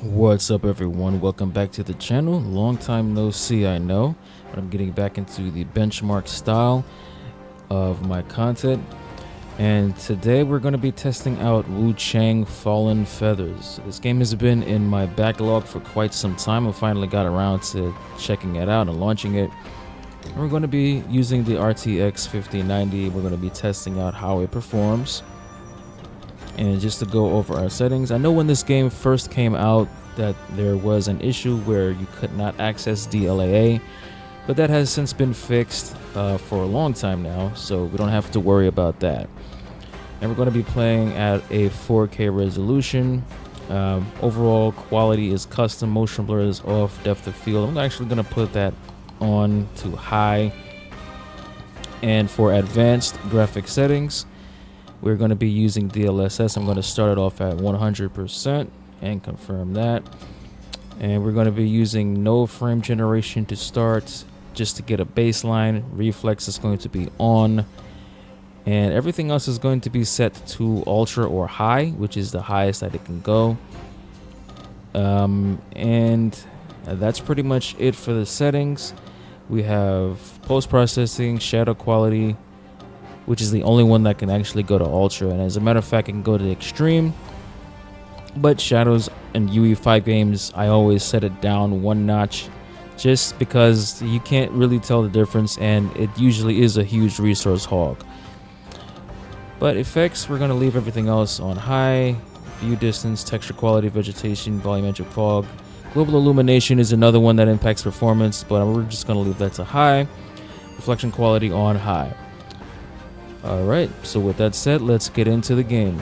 What's up, everyone? Welcome back to the channel. Long time no see, I know, but I'm getting back into the benchmark style of my content, and today we're going to be testing out Wuchang Fallen Feathers. This game has been in my backlog for quite some time. I finally got around to checking it out and launching it. And we're going to be using the RTX 5090. We're going to be testing out how it performs. And just to go over our settings, I know when this game first came out that there was an issue where you could not access DLAA, but that has since been fixed for a long time now, so we don't have to worry about that. And we're going to be playing at a 4K resolution. Overall quality is custom, motion blur is off, depth of field. I'm actually going to put that on to high. And for advanced graphic settings, we're going to be using DLSS. I'm going to start it off at 100% and confirm that. And we're going to be using no frame generation to start, just to get a baseline. Reflex is going to be on. And everything else is going to be set to ultra or high, which is the highest that it can go. And that's pretty much it for the settings. We have post-processing, shadow quality, which is the only one that can actually go to ultra, and as a matter of fact it can go to extreme, but shadows in UE5 games I always set it down one notch, just because you can't really tell the difference and it usually is a huge resource hog. But effects, we're going to leave everything else on high. View distance, texture quality, vegetation, volumetric fog, global illumination is another one that impacts performance, but we're just going to leave that to high. Reflection quality on high. Alright, so with that said, let's get into the game.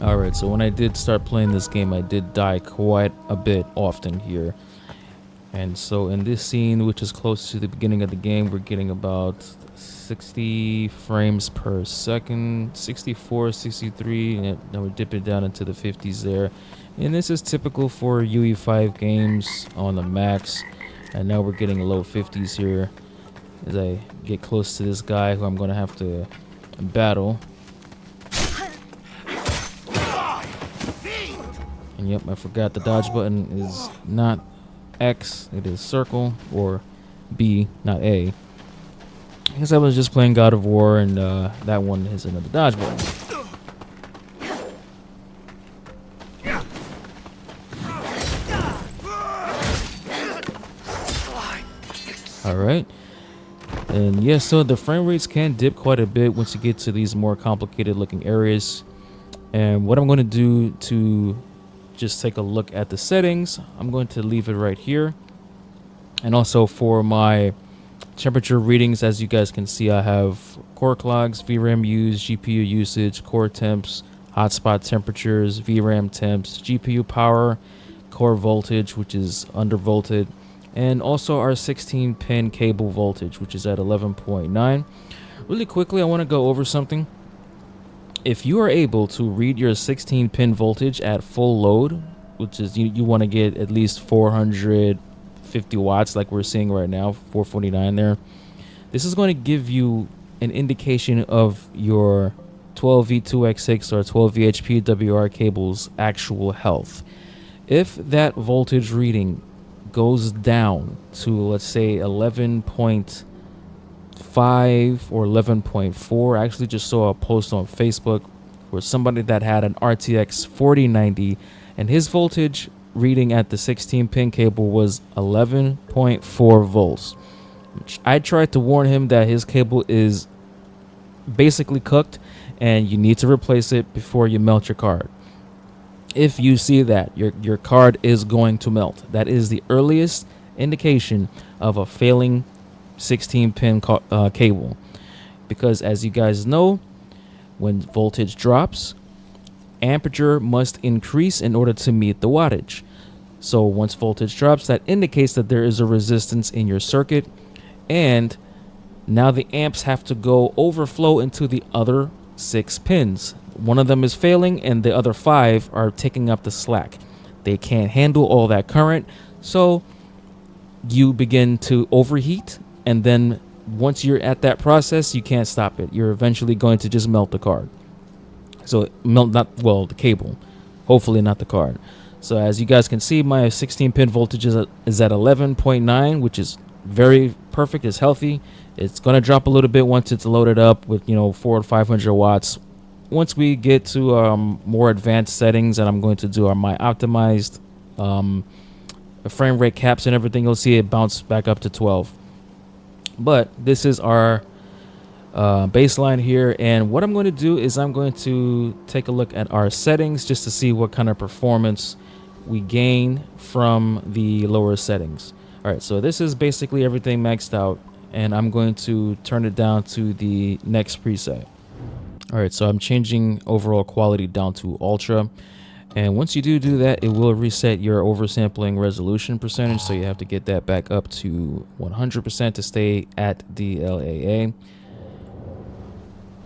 Alright, so when I did start playing this game, I did die quite a bit often here. And so in this scene, which is close to the beginning of the game, we're getting about 60 frames per second, 64, 63, and now we're dipping down into the 50s there. And this is typical for UE5 games on the max. And now we're getting low 50s here as I get close to this guy who I'm going to have to battle. And yep, I forgot the dodge button is not X, it is circle, or B, not A. I guess I was just playing God of War, and that one is another dodge button. Alright, and yeah, so the frame rates can dip quite a bit once you get to these more complicated looking areas. And what I'm going to do to just take a look at the settings, I'm going to leave it right here. And also for my temperature readings, as you guys can see, I have core clocks, VRAM use, GPU usage, core temps, hotspot temperatures, VRAM temps, GPU power, core voltage, which is undervolted, and also our 16-pin cable voltage, which is at 11.9. Really quickly, I want to go over something. If you are able to read your 16-pin voltage at full load, which is you want to get at least 450 watts like we're seeing right now, 449 there, this is going to give you an indication of your 12V2X6 or 12V HPWR cable's actual health. If that voltage reading goes down to, let's say, 11.5 or 11.4, I actually just saw a post on Facebook where somebody that had an RTX 4090 and his voltage reading at the 16-pin cable was 11.4 volts. I tried to warn him that his cable is basically cooked and you need to replace it before you melt your card. If you see that your card is going to melt, that is the earliest indication of a failing 16-pin cable, because as you guys know, when voltage drops, amperature must increase in order to meet the wattage. So once voltage drops, that indicates that there is a resistance in your circuit, and now the amps have to go overflow into the other 6 pins. One of them is failing and the other 5 are taking up the slack. They can't handle all that current, so you begin to overheat, and then once you're at that process, you can't stop it. You're eventually going to just melt the card. So melt, not, well, the cable, hopefully not the card. So as you guys can see, my 16-pin voltage is at 11.9, which is very perfect. It's healthy. It's going to drop a little bit once it's loaded up with 400 to 500 watts. Once we get to more advanced settings, and I'm going to do my optimized frame rate caps and everything, you'll see it bounce back up to 12. But this is our baseline here, and what I'm going to do is I'm going to take a look at our settings just to see what kind of performance we gain from the lower settings. All right, so this is basically everything maxed out, and I'm going to turn it down to the next preset. All right, so I'm changing overall quality down to ultra, and once you do that, it will reset your oversampling resolution percentage, so you have to get that back up to 100% to stay at DLAA.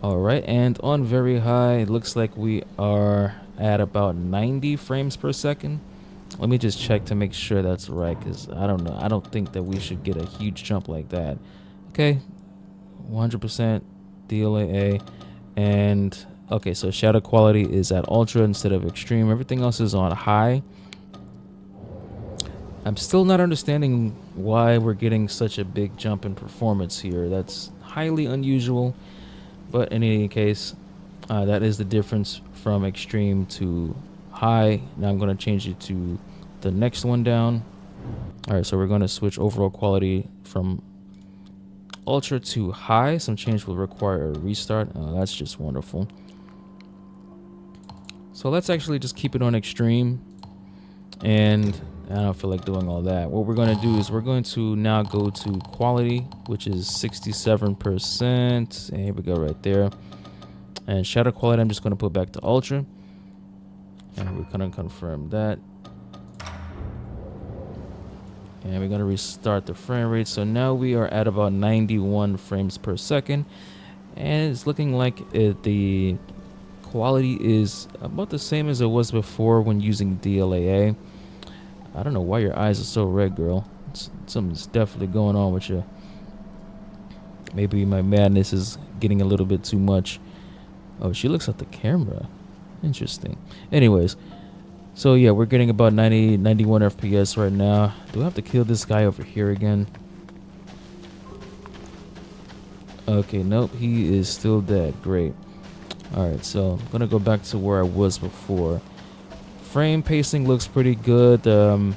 All right, and on very high, it looks like we are at about 90 frames per second. Let me just check to make sure that's right, because I don't know. I don't think that we should get a huge jump like that. Okay, 100% DLAA. And okay, so shadow quality is at ultra instead of extreme. Everything else is on high. I'm still not understanding why we're getting such a big jump in performance here. That's highly unusual. But in any case, that is the difference from extreme to high. Now I'm going to change it to the next one down. All right, so we're going to switch overall quality from ultra to high. Some change will require a restart. Oh, that's just wonderful. So let's actually just keep it on extreme. And I don't feel like doing all that. What we're going to do is we're going to now go to quality, which is 67%. And here we go right there. And shadow quality, I'm just going to put back to ultra. And we're going to confirm that. And we're going to restart the frame rate. So now we are at about 91 frames per second. And it's looking like the quality is about the same as it was before when using DLAA. I don't know why your eyes are so red, girl. Something's definitely going on with you. Maybe my madness is getting a little bit too much. Oh, she looks at the camera. Interesting. Anyways, so yeah, we're getting about 91 FPS right now. Do I have to kill this guy over here again? Okay, nope, he is still dead. Great. Alright, so I'm gonna go back to where I was before. Frame pacing looks pretty good. I'm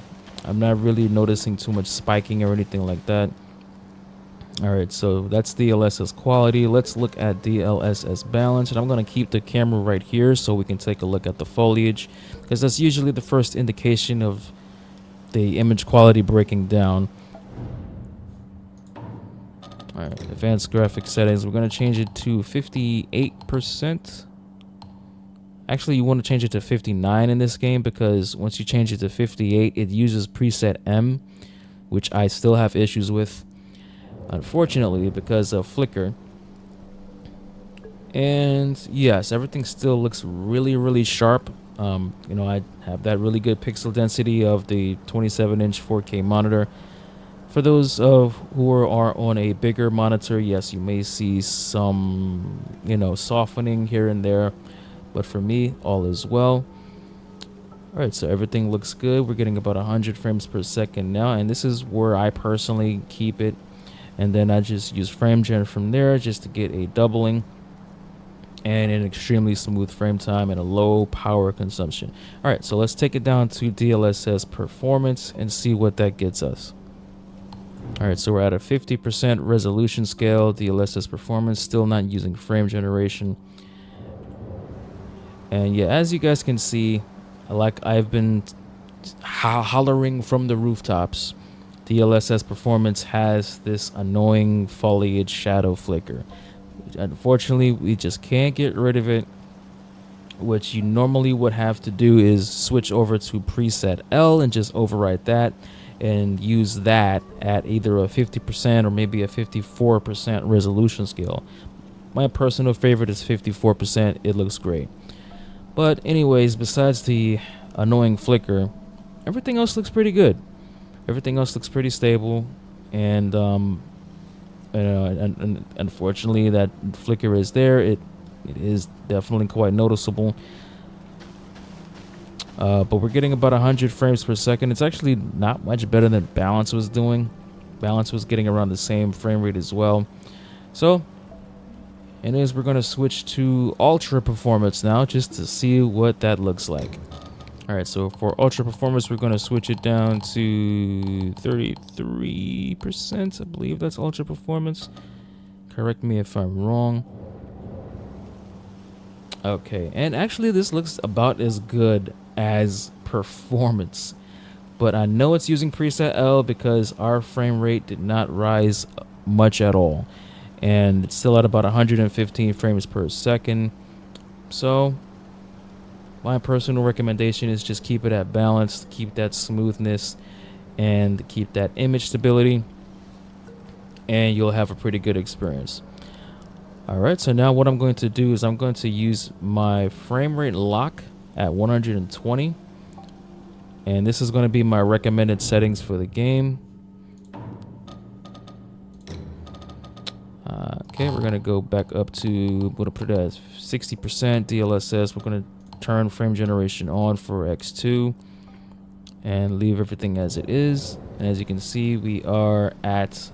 not really noticing too much spiking or anything like that. Alright, so that's DLSS quality. Let's look at DLSS balance, and I'm going to keep the camera right here so we can take a look at the foliage, because that's usually the first indication of the image quality breaking down. Alright, advanced graphics settings, we're going to change it to 58%. Actually, you want to change it to 59 in this game, because once you change it to 58, it uses preset M, which I still have issues with, unfortunately, because of flicker. And yes, everything still looks really sharp. I have that really good pixel density of the 27-inch 4K monitor. For those who are on a bigger monitor, yes, you may see some softening here and there. But for me, all is well. All right, so everything looks good. We're getting about 100 frames per second now, and this is where I personally keep it. And then I just use frame gen from there just to get a doubling and an extremely smooth frame time and a low power consumption. All right, so let's take it down to DLSS performance and see what that gets us. All right, so we're at a 50% resolution scale, DLSS performance, still not using frame generation. And yeah, as you guys can see, like I've been hollering from the rooftops, DLSS performance has this annoying foliage shadow flicker. Unfortunately, we just can't get rid of it. What you normally would have to do is switch over to preset L and just overwrite that and use that at either a 50% or maybe a 54% resolution scale. My personal favorite is 54%. It looks great. But anyways, besides the annoying flicker, everything else looks pretty good. Everything else looks pretty stable. And and unfortunately that flicker is there. It is definitely quite noticeable. But we're getting about 100 frames per second. It's actually not much better than Balance was doing. Balance was getting around the same frame rate as well. So, anyways, we're going to switch to Ultra Performance now just to see what that looks like. Alright, so for Ultra Performance, we're going to switch it down to 33%. I believe that's Ultra Performance. Correct me if I'm wrong. Okay, and actually this looks about as good as Performance. But I know it's using preset L because our frame rate did not rise much at all. And it's still at about 115 frames per second. So my personal recommendation is just keep it at balance, keep that smoothness, and keep that image stability, and you'll have a pretty good experience. Alright, so now what I'm going to do is I'm going to use my frame rate lock at 120. And this is going to be my recommended settings for the game. Okay, we're going to go back up to, I'm going to put it as 60% DLSS. We're going to turn frame generation on for X2 and leave everything as it is. And as you can see, we are at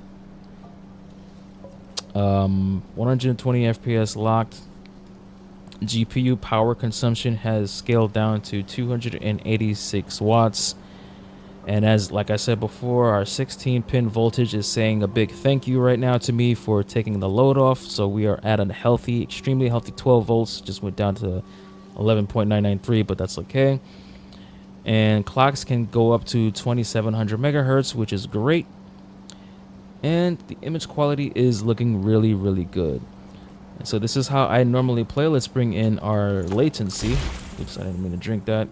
120 FPS locked. GPU power consumption has scaled down to 286 watts. And like I said before, our 16-pin voltage is saying a big thank you right now to me for taking the load off. So we are at a healthy, extremely healthy 12 volts. Just went down to 11.993, but that's okay. And clocks can go up to 2700 megahertz, which is great. And the image quality is looking really, really good. And so this is how I normally play. Let's bring in our latency. Oops, I didn't mean to drink that.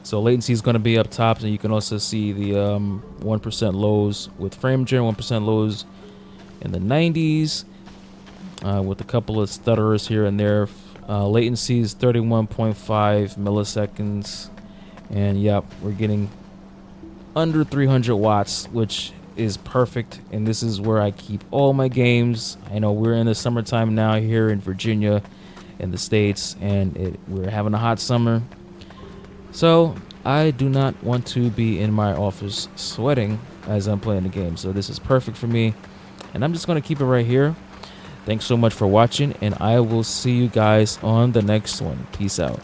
So latency is going to be up top, and you can also see the 1% lows with frame gen, 1% lows in the 90s, with a couple of stutterers here and there. Latency is 31.5 milliseconds, and yep, we're getting under 300 watts, which is perfect. And this is where I keep all my games. I know we're in the summertime now here in Virginia in the States, and we're having a hot summer, so I do not want to be in my office sweating as I'm playing the game. So this is perfect for me, and I'm just going to keep it right here. Thanks so much for watching, and I will see you guys on the next one. Peace out.